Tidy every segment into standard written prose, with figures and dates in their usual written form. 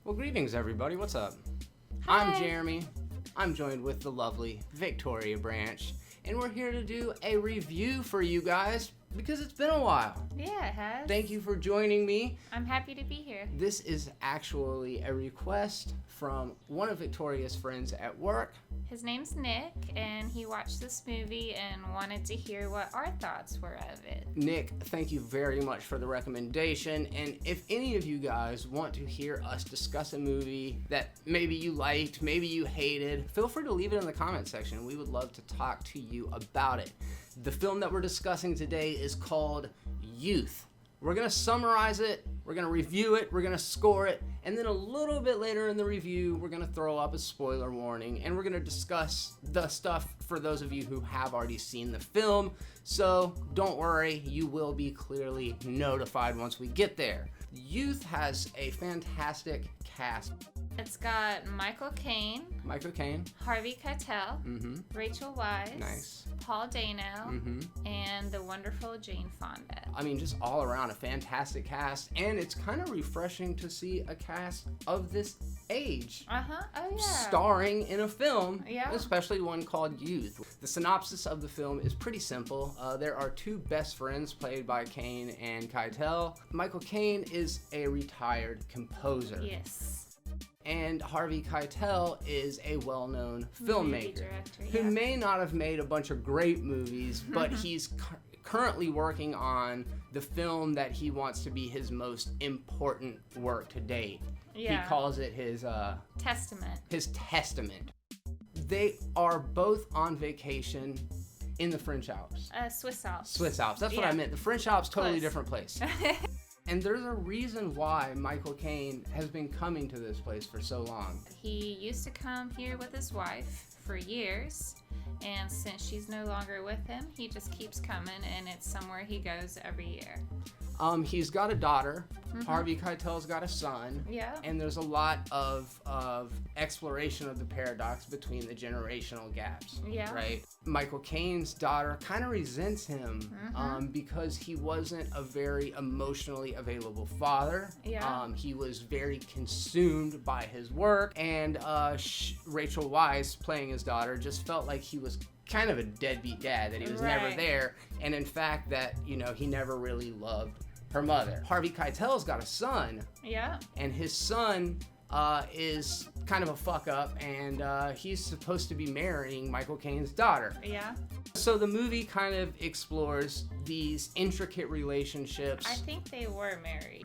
Well, greetings, everybody. What's up? Hi. I'm Jeremy. I'm joined with the lovely Victoria Branch, and we're here to do a review for you guys because it's been a while. Yeah, it has. Thank you for joining me. I'm happy to be here. This is actually a request from one of Victoria's friends at work. His name's Nick, and he watched this movie and wanted to hear what our thoughts were of it. Nick, thank you very much for the recommendation. And if any of you guys want to hear us discuss a movie that maybe you liked, maybe you hated, feel free to leave it in the comment section. We would love to talk to you about it. The film that we're discussing today is called Youth. We're going to summarize it, we're going to review it, we're going to score it, and then a little bit later in the review, we're going to throw up a spoiler warning, and we're going to discuss the stuff for those of you who have already seen the film. So don't worry, you will be clearly notified once we get there. Youth has a fantastic cast. It's got Michael Caine, Harvey Keitel, Rachel Weisz, Nice. Paul Dano, and the wonderful Jane Fonda. I mean, just all around a fantastic cast, and it's kind of refreshing to see a cast of this age Oh yeah. starring in a film, Yeah. especially one called Youth. The synopsis of the film is pretty simple. There are two best friends played by Caine and Keitel. Michael Caine is a retired composer. Yes. And Harvey Keitel is a well-known Movie filmmaker director, who yeah. may not have made a bunch of great movies, but he's currently working on the film that he wants to be his most important work to date. Yeah. He calls it his Testament. his testament. They are both on vacation in the French Alps. Swiss Alps. Swiss Alps. That's what Yeah. I meant. The French Alps, totally Close. different place. And there's a reason why Michael Caine has been coming to this place for so long. He used to come here with his wife for years, and since she's no longer with him, he just keeps coming, and it's somewhere he goes every year. He's got a daughter. Harvey Keitel's got a son. Yeah. And there's a lot of exploration of the paradox between the generational gaps. Yeah. Right? Michael Caine's daughter kind of resents him because he wasn't a very emotionally available father. Yeah. He was very consumed by his work. And Rachel Weisz, playing his daughter, just felt like he was kind of a deadbeat dad, that he was never Right. there. And in fact, that, he never really loved her mother. Harvey Keitel's got a son, Yeah. and his son is kind of a fuck up, and he's supposed to be marrying Michael Caine's daughter. Yeah. So the movie kind of explores these intricate relationships. I think they were married.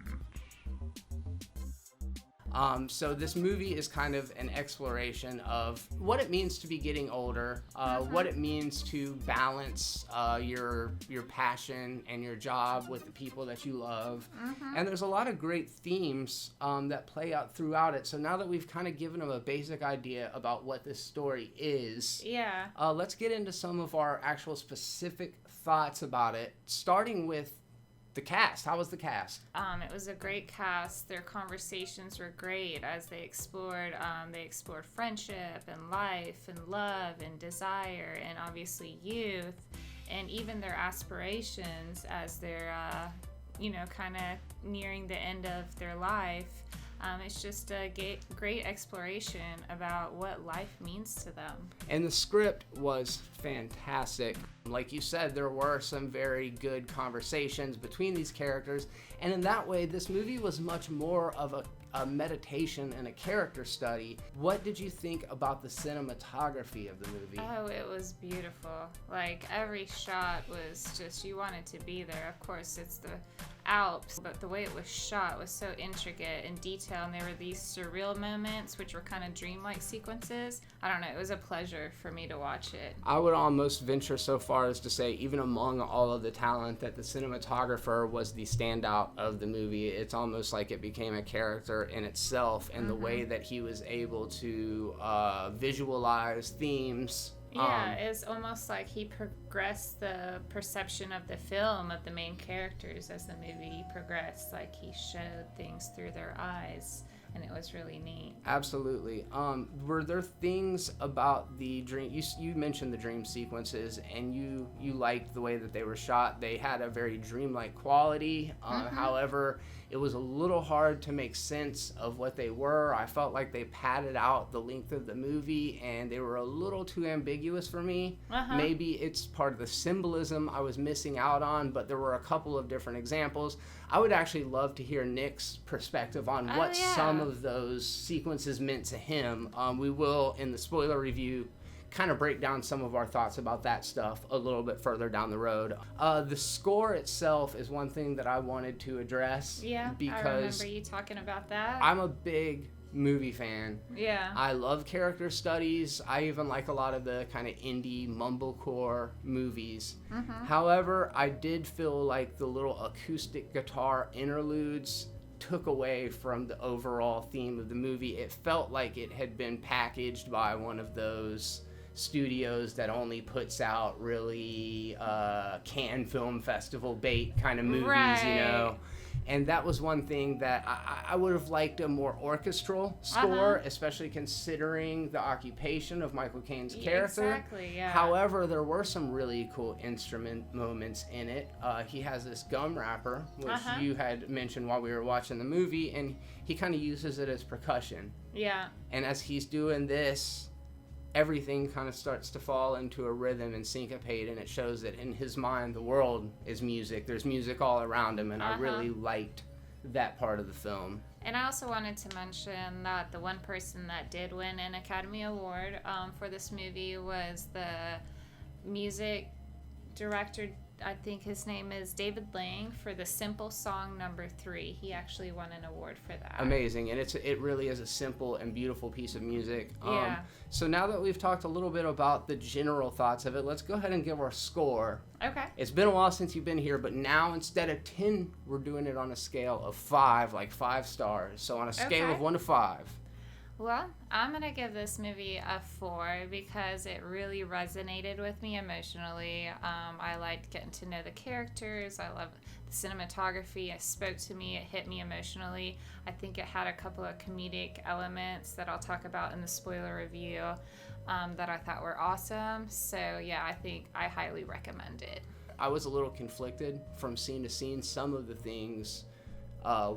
So this movie is kind of an exploration of what it means to be getting older, what it means to balance your passion and your job with the people that you love. And there's a lot of great themes that play out throughout it. So now that we've kind of given them a basic idea about what this story is, Yeah. let's get into some of our actual specific thoughts about it, starting with the cast. How was the cast? It was a great cast. Their conversations were great as they explored friendship and life and love and desire and obviously youth and even their aspirations as they're, kind of nearing the end of their life. It's just a great exploration about what life means to them. And the script was fantastic. Like you said, there were some very good conversations between these characters, and in that way, this movie was much more of a meditation and a character study. What did you think about the cinematography of the movie? Oh, it was beautiful. Like, every shot was just, you wanted to be there. Of course, it's the Alps, but the way it was shot was so intricate and detailed, and there were these surreal moments, which were kind of dreamlike sequences. I don't know, it was a pleasure for me to watch it. I would almost venture so far as to say, even among all of the talent, that the cinematographer was the standout of the movie. It's almost like it became a character in itself, and the way that he was able to visualize themes. Yeah, it's almost like he progressed the perception of the film of the main characters as the movie progressed. Like, he showed things through their eyes, and it was really neat. Absolutely. Were there things about the dream? You mentioned the dream sequences, and you liked the way that they were shot. They had a very dreamlike quality. However, It was a little hard to make sense of what they were. I felt like they padded out the length of the movie and they were a little too ambiguous for me. Maybe it's part of the symbolism I was missing out on, but there were a couple of different examples. I would actually love to hear Nick's perspective on what some of those sequences meant to him. We will, in the spoiler review, kind of break down some of our thoughts about that stuff a little bit further down the road. The score itself is one thing that I wanted to address. Yeah, because I remember you talking about that. I'm a big movie fan. Yeah. I love character studies. I even like a lot of the kind of indie mumblecore movies. However, I did feel like the little acoustic guitar interludes took away from the overall theme of the movie. It felt like it had been packaged by one of those studios that only puts out really Cannes Film Festival bait kind of movies, you know. And that was one thing that I would have liked a more orchestral score, especially considering the occupation of Michael Caine's character. Exactly, yeah. However, there were some really cool instrument moments in it. He has this gum wrapper, which you had mentioned while we were watching the movie, and he kind of uses it as percussion. Yeah. And as he's doing this, everything kind of starts to fall into a rhythm and syncopate, and it shows that in his mind the world is music. There's music all around him, and I really liked that part of the film. And I also wanted to mention that the one person that did win an Academy Award for this movie was the music director. I think his name is David Lang, for the simple song number 3. He actually won an award for that. Amazing, and it really is a simple and beautiful piece of music. Yeah. So now that we've talked a little bit about the general thoughts of it, let's go ahead and give our score. Okay. It's been a while since you've been here, but now instead of 10, we're doing it on a scale of 5, like 5 stars. So on a scale of 1 to 5. Well, I'm going to give this movie a 4 because it really resonated with me emotionally. I liked getting to know the characters. I love the cinematography. It spoke to me. It hit me emotionally. I think it had a couple of comedic elements that I'll talk about in the spoiler review that I thought were awesome. So, yeah, I think I highly recommend it. I was a little conflicted from scene to scene. Some of the things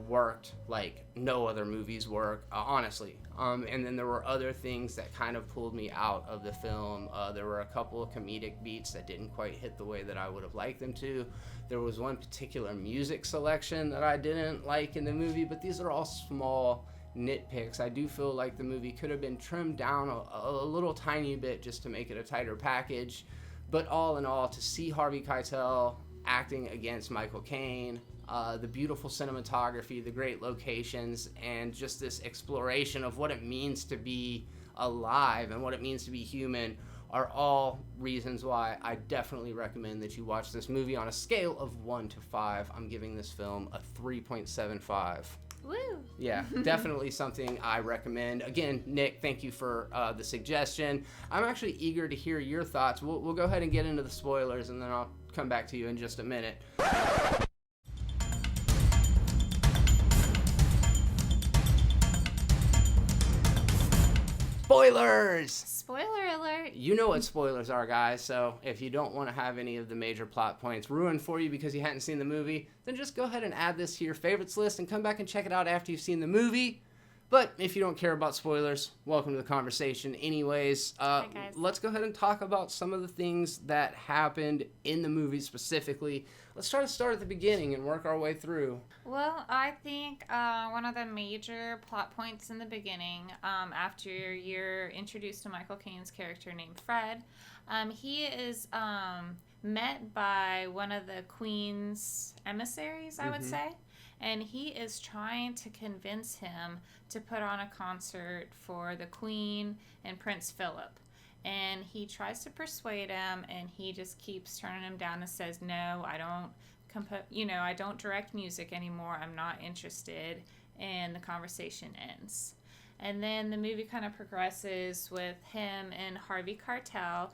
worked like no other movies work, honestly. And then there were other things that kind of pulled me out of the film. There were a couple of comedic beats that didn't quite hit the way that I would have liked them to. There was one particular music selection that I didn't like in the movie, but these are all small nitpicks. I do feel like the movie could have been trimmed down a little tiny bit just to make it a tighter package. But all in all, to see Harvey Keitel acting against Michael Caine, the beautiful cinematography, the great locations, and just this exploration of what it means to be alive and what it means to be human are all reasons why I definitely recommend that you watch this movie. On a scale of 1 to 5, I'm giving this film a 3.75. Woo! Yeah, definitely something I recommend. Again, Nick, thank you for the suggestion. I'm actually eager to hear your thoughts. We'll go ahead and get into the spoilers, and then I'll come back to you in just a minute. Spoilers! Spoiler alert! You know what spoilers are, guys, so if you don't want to have any of the major plot points ruined for you because you hadn't seen the movie, then just go ahead and add this to your favorites list and come back and check it out after you've seen the movie. But if you don't care about spoilers, welcome to the conversation anyways. Hi, guys. Let's go ahead and talk about some of the things that happened in the movie specifically. Let's try to start at the beginning and work our way through. Well, I think one of the major plot points in the beginning, after you're introduced to Michael Caine's character named Fred, he is met by one of the Queen's emissaries, I would say. And he is trying to convince him to put on a concert for the Queen and Prince Philip. And he tries to persuade him, and he just keeps turning him down and says, no, I don't direct music anymore. I'm not interested. And the conversation ends. And then the movie kind of progresses with him and Harvey Keitel.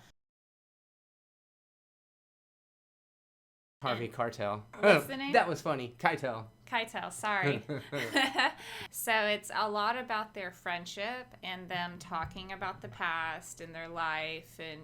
Harvey Keitel. What's the name? That was funny. Keitel. Keitel, sorry. So it's a lot about their friendship and them talking about the past and their life and,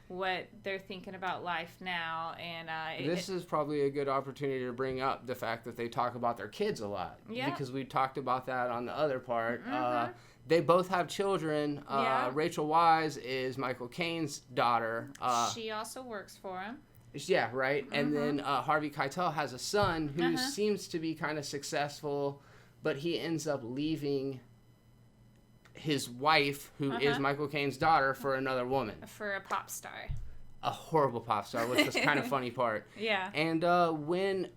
what they're thinking about life now. And this is probably a good opportunity to bring up the fact that they talk about their kids a lot. Yeah. Because we talked about that on the other part. Mm-hmm. They both have children. Yeah. Rachel Wise is Michael Caine's daughter. She also works for him. Yeah, right. Mm-hmm. And then Harvey Keitel has a son who seems to be kind of successful, but he ends up leaving his wife, who is Michael Caine's daughter, for another woman. For a pop star. A horrible pop star, which was kind of funny part. Yeah. And when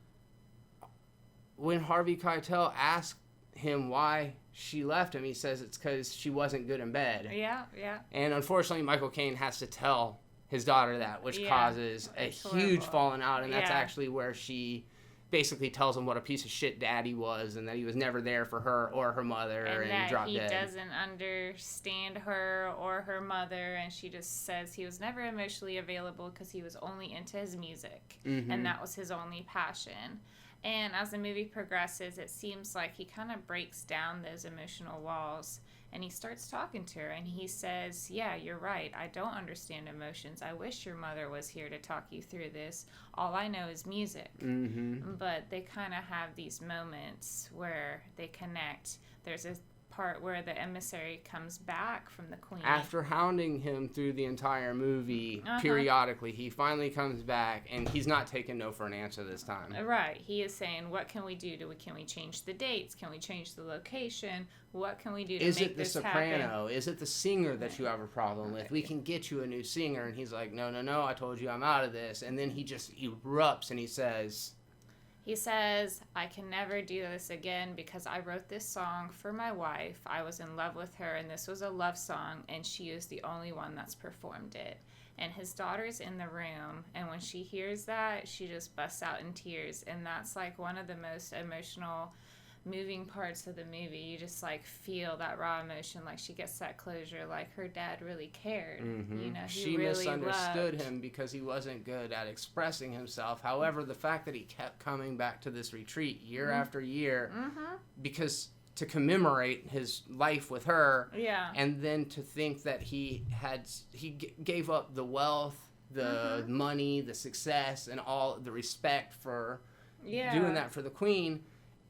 Harvey Keitel asked him why she left him, he says it's because she wasn't good in bed. Yeah, yeah. And unfortunately, Michael Caine has to tell his daughter that, which causes a huge falling out, and that's actually where she basically tells him what a piece of shit dad he was, and that he was never there for her or her mother, and that dropped he dead. doesn't understand her or her mother, and she just says he was never emotionally available because he was only into his music, and that was his only passion. And as the movie progresses, it seems like he kind of breaks down those emotional walls, and he starts talking to her, and he says, yeah, you're right, I don't understand emotions. I wish your mother was here to talk you through this. All I know is music. But they kind of have these moments where they connect. There's a part where the emissary comes back from the queen. After hounding him through the entire movie, periodically, he finally comes back, and he's not taking no for an answer this time. Right. He is saying, what can we do? Can we change the dates? Can we change the location? What can we do to make this happen? Is it the soprano? Is it the singer that you have a problem with? We can get you a new singer. And he's like, no, I told you I'm out of this. And then he just erupts, and he says, I can never do this again because I wrote this song for my wife. I was in love with her, and this was a love song, and she is the only one that's performed it. And his daughter's in the room, and when she hears that, she just busts out in tears. And that's like one of the most emotional, moving parts of the movie. You just like feel that raw emotion, like she gets that closure, like her dad really cared. You know, she really misunderstood loved him because he wasn't good at expressing himself. However, the fact that he kept coming back to this retreat year after year, because to commemorate his life with her, and then to think that he gave up the wealth, the money, the success, and all the respect for doing that for the queen.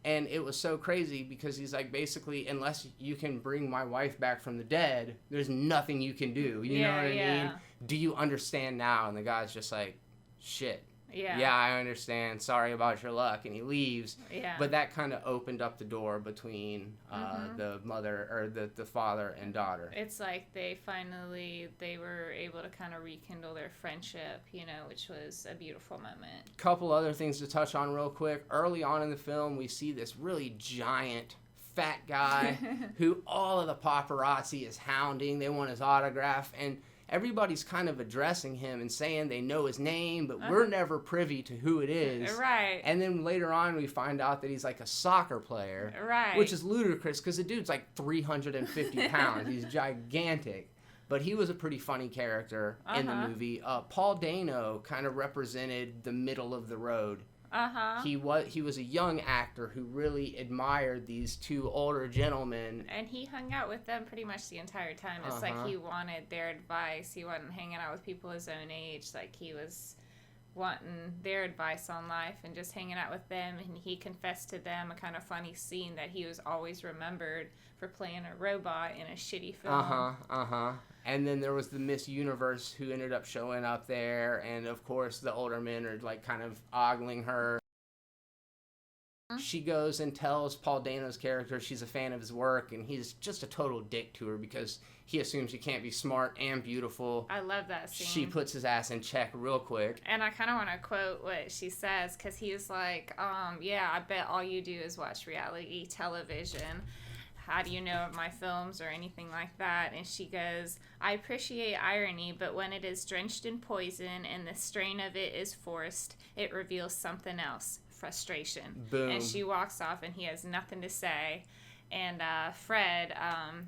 And it was so crazy because he's like, basically, unless you can bring my wife back from the dead, there's nothing you can do. You know what I mean? Do you understand now? And the guy's just like, shit. Yeah, I understand. Sorry about your luck. And he leaves. But that kind of opened up the door between the mother, or the father and daughter. It's like they were able to kind of rekindle their friendship, you know, which was a beautiful moment. Couple other things to touch on real quick. Early on in the film, we see this really giant fat guy who all of the paparazzi is hounding. They want his autograph, and everybody's kind of addressing him and saying they know his name, but we're never privy to who it is. Right. And then later on, we find out that he's like a soccer player. Right. Which is ludicrous because the dude's like 350 pounds. He's gigantic. But he was a pretty funny character in the movie. Paul Dano kind of represented the middle of the road. He was a young actor who really admired these two older gentlemen, and he hung out with them pretty much the entire time. It's like he wanted their advice. He wasn't hanging out with people his own age. Like he was wanting their advice on life and just hanging out with them. And he confessed to them, a kind of funny scene, that he was always remembered for playing a robot in a shitty film. And then there was the Miss Universe who ended up showing up there, and of course the older men are like kind of ogling her. She goes and tells Paul Dano's character she's a fan of his work, and he's just a total dick to her because he assumes she can't be smart and beautiful. I love that scene. She puts his ass in check real quick. And I kind of want to quote what she says, because he's like, yeah, I bet all you do is watch reality television. How do you know of my films or anything like that? And she goes, I appreciate irony, but when it is drenched in poison and the strain of it is forced, it reveals something else. Frustration. Boom. And she walks off, and he has nothing to say. And Fred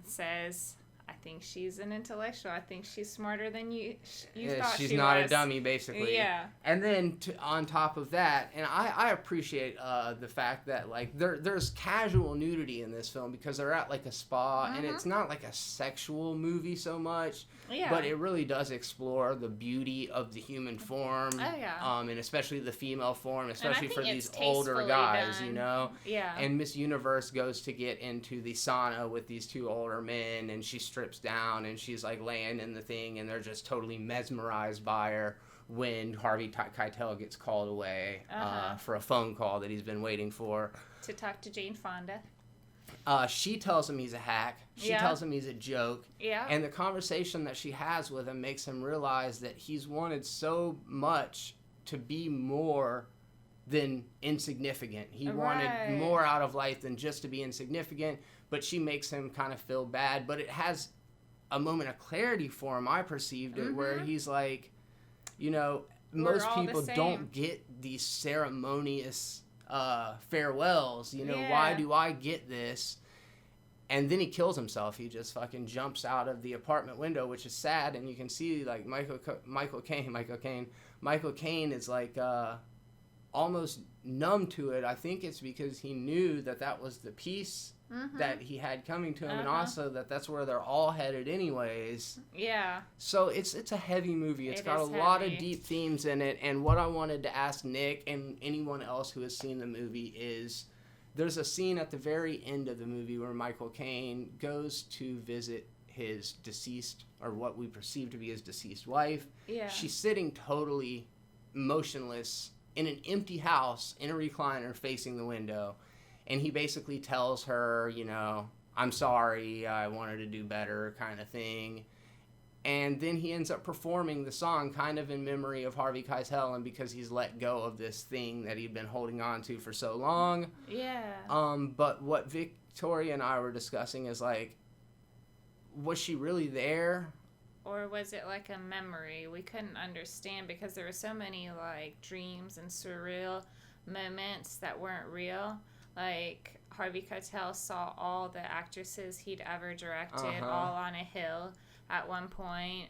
says, I think she's an intellectual. I think she's smarter than you thought she was. She's not a dummy, basically. Yeah. And then on top of that, and I appreciate the fact that like there's casual nudity in this film because they're at like a spa, and it's not like a sexual movie so much. Yeah. But it really does explore the beauty of the human form. Oh, yeah. And especially the female form, especially for these it's older tastefully guys, done. you know? Yeah. And Miss Universe goes to get into the sauna with these two older men, and she strips down, and she's like laying in the thing, and they're just totally mesmerized by her when Harvey Keitel gets called away for a phone call that he's been waiting for. To talk to Jane Fonda. She tells him he's a hack. She tells him he's a joke. Yeah. And the conversation that she has with him makes him realize that he's wanted so much to be more than insignificant. He wanted more out of life than just to be insignificant, but she makes him kind of feel bad. But it has a moment of clarity for him, I perceived it, where he's like, you know, most people don't get these ceremonious farewells, you know, why do I get this? And then he kills himself. He just fucking jumps out of the apartment window, which is sad. And you can see like Michael Caine is like almost numb to it. I think it's because he knew that was the peace that he had coming to him, and also that's where they're all headed anyways. Yeah. So it's a heavy movie. It's got a lot of deep themes in it, and what I wanted to ask Nick and anyone else who has seen the movie is there's a scene at the very end of the movie where Michael Caine goes to visit his deceased, or what we perceive to be his deceased wife. Yeah. She's sitting totally motionless in an empty house in a recliner facing the window. And he basically tells her, you know, I'm sorry, I wanted to do better, kind of thing. And then he ends up performing the song kind of in memory of Harvey Keitel, and because he's let go of this thing that he'd been holding on to for so long. Yeah. But what Victoria and I were discussing is like, was she really there? Or was it like a memory? We couldn't understand because there were so many like dreams and surreal moments that weren't real. Like Harvey Keitel saw all the actresses he'd ever directed all on a hill at one point.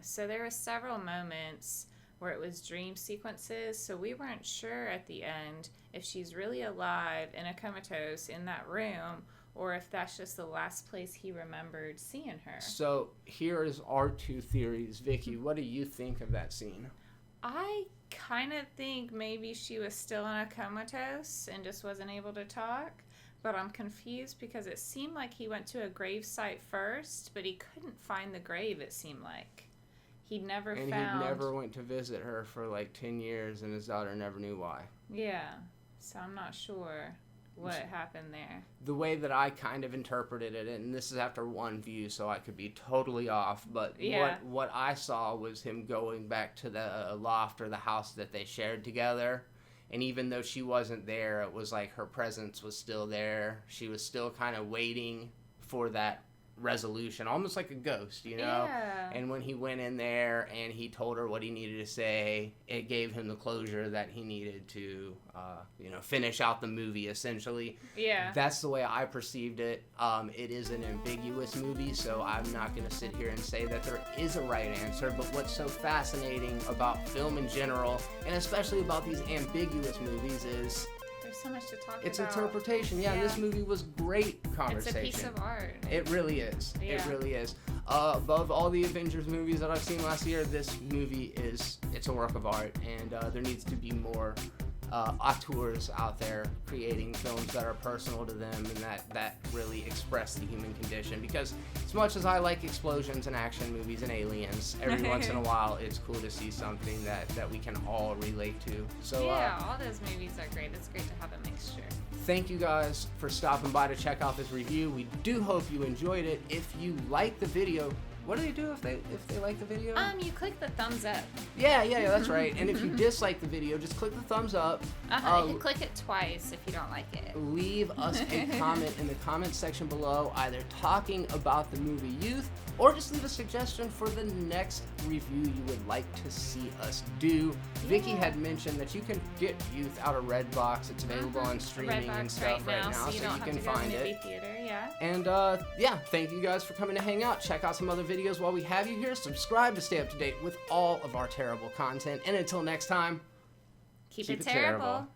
So there were several moments where it was dream sequences. So we weren't sure at the end if she's really alive in a comatose in that room, or if that's just the last place he remembered seeing her. So here is our two theories. Vicky, what do you think of that scene? I kind of think maybe she was still in a comatose and just wasn't able to talk, but I'm confused because it seemed like he went to a grave site first, but he couldn't find the grave, it seemed like. He never he never went to visit her for like 10 years, and his daughter never knew why. Yeah, so I'm not sure what happened there. The way that I kind of interpreted it, and this is after one view, so I could be totally off, but what I saw was him going back to the loft or the house that they shared together, and even though she wasn't there, it was like her presence was still there. She was still kind of waiting for that resolution, almost like a ghost, you know? Yeah. And when he went in there and he told her what he needed to say, it gave him the closure that he needed to, finish out the movie, essentially. Yeah. That's the way I perceived it. It is an ambiguous movie, so I'm not going to sit here and say that there is a right answer, but what's so fascinating about film in general, and especially about these ambiguous movies, is there's so much to talk about. It's interpretation. Yeah, this movie was great conversation. It's a piece of art. It really is. Yeah. It really is. Above all the Avengers movies that I've seen last year, this movie it's a work of art, and there needs to be more auteurs out there creating films that are personal to them and that really express the human condition. Because as much as I like explosions and action movies and aliens, every once in a while it's cool to see something that we can all relate to. So all those movies are great. It's great to have a mixture. Thank you guys for stopping by to check out this review. We do hope you enjoyed it. If you like the video, what do they do if they like the video? You click the thumbs up. Yeah, that's right. And if you dislike the video, just click the thumbs up. You click it twice if you don't like it. Leave us a comment in the comment section below, either talking about the movie Youth, or just leave a suggestion for the next review you would like to see us do. Yeah. Vicky had mentioned that you can get Youth out of Redbox. It's available on streaming Redbox and stuff right now, so you can have to find go to the it. movie theater. Yeah. Yeah. And yeah, thank you guys for coming to hang out. Check out some other videos while we have you here. Subscribe to stay up to date with all of our terrible content. And until next time, Keep it terrible.